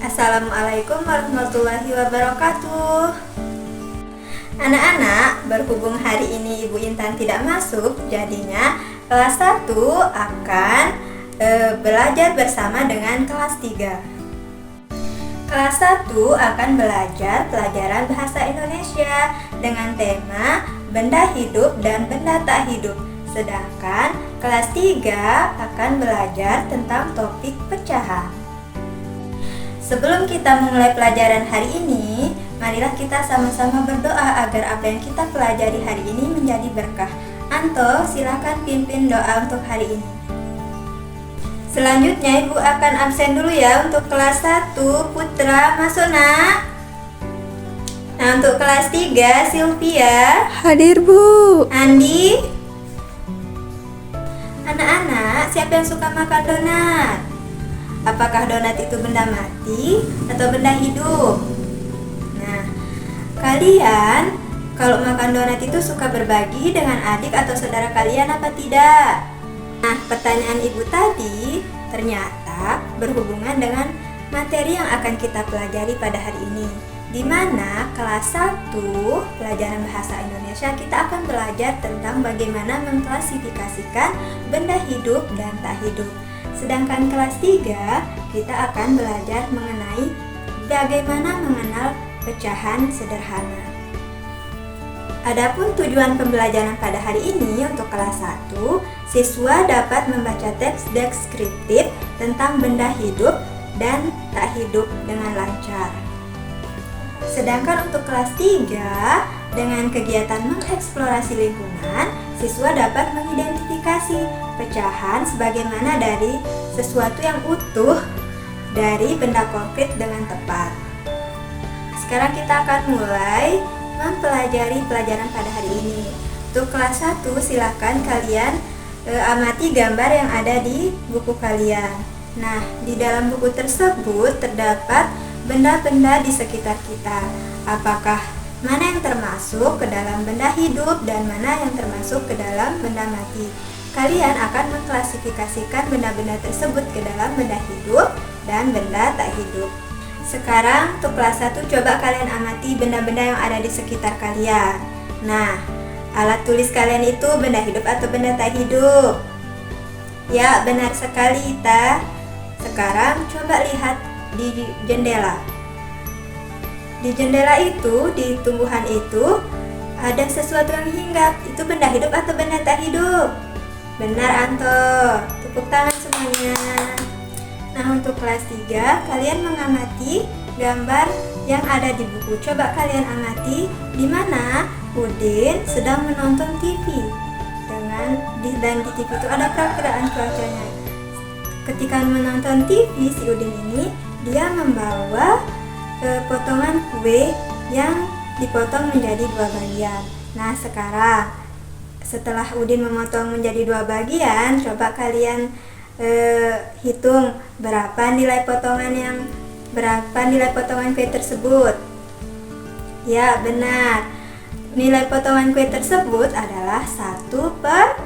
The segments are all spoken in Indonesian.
Assalamualaikum warahmatullahi wabarakatuh. Anak-anak, berhubung hari ini Ibu Intan tidak masuk, jadinya kelas 1 akan belajar bersama dengan kelas 3. Kelas 1 akan belajar pelajaran bahasa Indonesia dengan tema benda hidup dan benda tak hidup. Sedangkan kelas 3 akan belajar tentang topik pecahan. Sebelum kita memulai pelajaran hari ini, marilah kita sama-sama berdoa agar apa yang kita pelajari hari ini menjadi berkah. Anto, silakan pimpin doa untuk hari ini. Selanjutnya Ibu akan absen dulu ya untuk kelas 1. Putra, masuk nak. Nah, untuk kelas 3, Sylvia. Hadir, Bu. Andi. Anak-anak, siapa yang suka makan donat? Apakah donat itu benda mati atau benda hidup? Nah, kalian kalau makan donat itu suka berbagi dengan adik atau saudara kalian apa tidak? Nah, pertanyaan Ibu tadi ternyata berhubungan dengan materi yang akan kita pelajari pada hari ini, di mana kelas 1 pelajaran bahasa Indonesia kita akan belajar tentang bagaimana mengklasifikasikan benda hidup dan tak hidup. Sedangkan kelas 3 kita akan belajar mengenai bagaimana mengenal pecahan sederhana. Adapun tujuan pembelajaran pada hari ini untuk kelas 1, siswa dapat membaca teks deskriptif tentang benda hidup dan tak hidup dengan lancar. Sedangkan untuk kelas 3, dengan kegiatan mengeksplorasi lingkungan, siswa dapat mengidentifikasi pecahan sebagaimana dari sesuatu yang utuh dari benda konkret dengan tepat. Sekarang kita akan mulai mempelajari pelajaran pada hari ini. Untuk kelas 1, silakan kalian amati gambar yang ada di buku kalian. Nah, di dalam buku tersebut terdapat benda-benda di sekitar kita. Apakah mana yang termasuk ke dalam benda hidup dan mana yang termasuk ke dalam benda mati? Kalian akan mengklasifikasikan benda-benda tersebut ke dalam benda hidup dan benda tak hidup. Sekarang untuk kelas 1, coba kalian amati benda-benda yang ada di sekitar kalian. Nah, alat tulis kalian itu benda hidup atau benda tak hidup? Ya, benar sekali, Ita. Sekarang coba lihat di jendela. Di jendela itu, di tumbuhan itu, ada sesuatu yang hinggap. Itu benda hidup atau benda tak hidup? Benar, Anto. Tepuk tangan semuanya. Nah, untuk kelas 3, kalian mengamati gambar yang ada di buku. Coba kalian amati di mana Udin sedang menonton TV. Dan di TV itu ada perakiraan cuacanya. Ketika menonton TV, si Udin ini dia membawa potongan kue yang dipotong menjadi 2 bagian. Nah, sekarang setelah Udin memotong menjadi 2 bagian, coba kalian hitung berapa nilai potongan kue tersebut. Ya, benar. Nilai potongan kue tersebut adalah 1/2.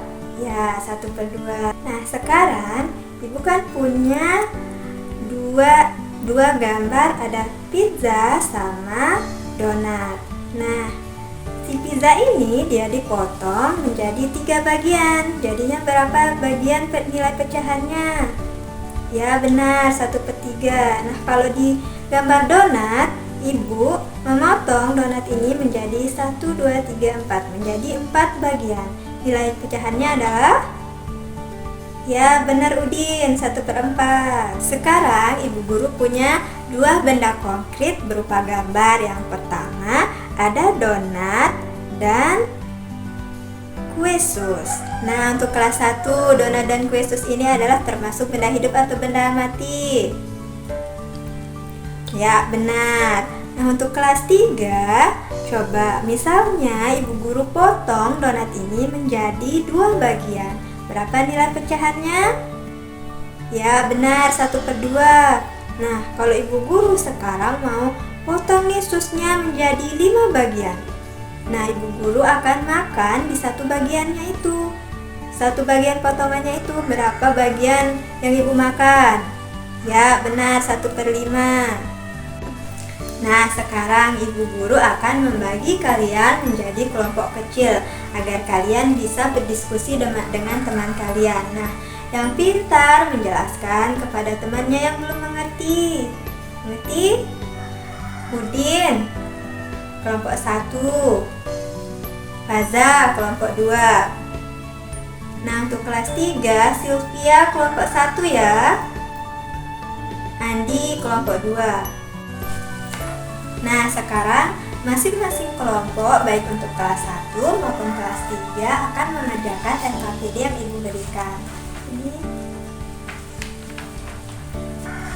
Nah, sekarang Ibu kan punya dua gambar, ada pizza sama donat. Nah, si pizza ini dia dipotong menjadi 3 bagian. Jadinya berapa bagian nilai pecahannya? Ya, benar, 1/3. Nah, kalau di gambar donat, Ibu memotong donat ini menjadi 1, 2, 3, 4, menjadi 4 bagian. Nilai pecahannya adalah, ya, benar Udin, 1/4. Sekarang Ibu Guru punya 2 benda konkret berupa gambar. Yang pertama ada donat dan kue sus. Nah, untuk kelas 1, donat dan kue sus ini adalah termasuk benda hidup atau benda mati? Ya, benar. Nah, untuk kelas 3, coba misalnya Ibu Guru potong donat ini menjadi 2 bagian. Berapa nilai pecahannya? Ya, benar, 1/2. Nah, kalau Ibu Guru sekarang mau potong nih susnya menjadi 5 bagian. Nah, Ibu Guru akan makan di 1 bagiannya itu. 1 bagian potongannya itu berapa bagian yang Ibu makan? Ya, benar, 1/5. Nah, sekarang ibu guru akan membagi kalian menjadi kelompok kecil agar kalian bisa berdiskusi dengan teman kalian. Nah, yang pintar menjelaskan kepada temannya yang belum mengerti. Mengerti? Udin, kelompok 1. Faza, kelompok 2. Nah, untuk kelas 3, Sylvia kelompok 1 ya. Andi kelompok 2. Nah, sekarang masing-masing kelompok baik untuk kelas 1 maupun kelas 3 akan mengerjakan LKPD yang ibu berikan.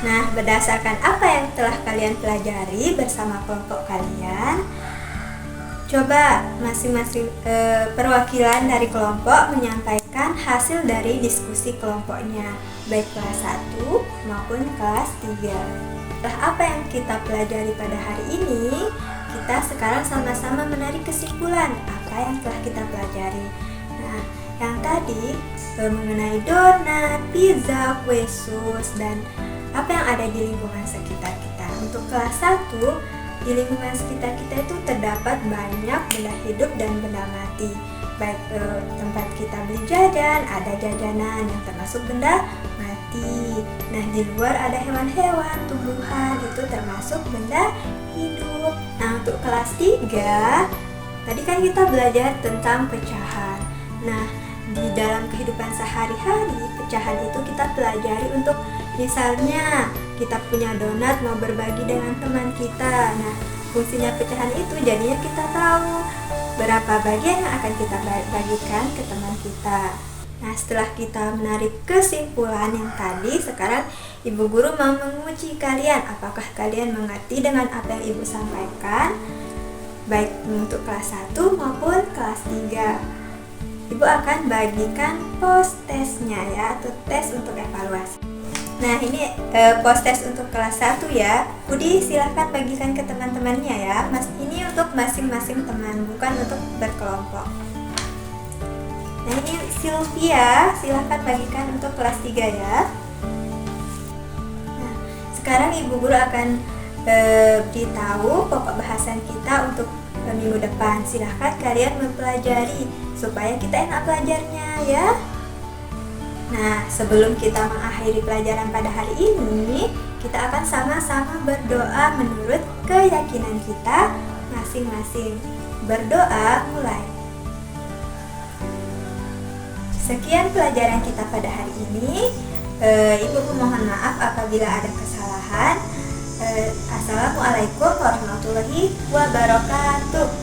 Nah, berdasarkan apa yang telah kalian pelajari bersama kelompok kalian, coba masing-masing perwakilan dari kelompok menyampaikan hasil dari diskusi kelompoknya, baik kelas 1 maupun kelas 3. Setelah apa yang kita pelajari pada hari ini, kita sekarang sama-sama menarik kesimpulan apa yang telah kita pelajari. Nah, yang tadi mengenai donat, pizza, kue sus, dan apa yang ada di lingkungan sekitar kita. Untuk kelas 1, di lingkungan sekitar kita itu terdapat banyak benda hidup dan benda mati. Baik tempat kita beli jajan, ada jajanan yang termasuk benda mati. Nah, di luar ada hewan-hewan, tumbuhan, itu termasuk benda hidup. Nah, untuk kelas 3, tadi kan kita belajar tentang pecahan. Nah, di dalam kehidupan sehari-hari, pecahan itu kita pelajari untuk misalnya kita punya donat mau berbagi dengan teman kita. Nah, fungsinya pecahan itu jadinya kita tahu berapa bagian yang akan kita bagikan ke teman kita. Nah, setelah kita menarik kesimpulan yang tadi, sekarang ibu guru mau menguji kalian apakah kalian mengerti dengan apa yang ibu sampaikan, baik untuk kelas 1 maupun kelas 3. Ibu akan bagikan post tesnya ya, atau tes untuk evaluasi. Nah, ini post tes untuk kelas 1 ya. Budi silahkan bagikan ke teman-temannya ya. Ini untuk masing-masing teman, bukan untuk berkelompok. Nah, ini Sylvia, silahkan bagikan untuk kelas 3 ya. Nah, sekarang ibu guru akan beritahu pokok bahasan kita untuk minggu depan. Silahkan kalian mempelajari supaya kita enak belajarnya ya. Nah, sebelum kita mengakhiri pelajaran pada hari ini, kita akan sama-sama berdoa menurut keyakinan kita masing-masing. Berdoa mulai. Sekian pelajaran kita pada hari ini. Ibu memohon maaf apabila ada kesalahan. Assalamualaikum warahmatullahi wabarakatuh.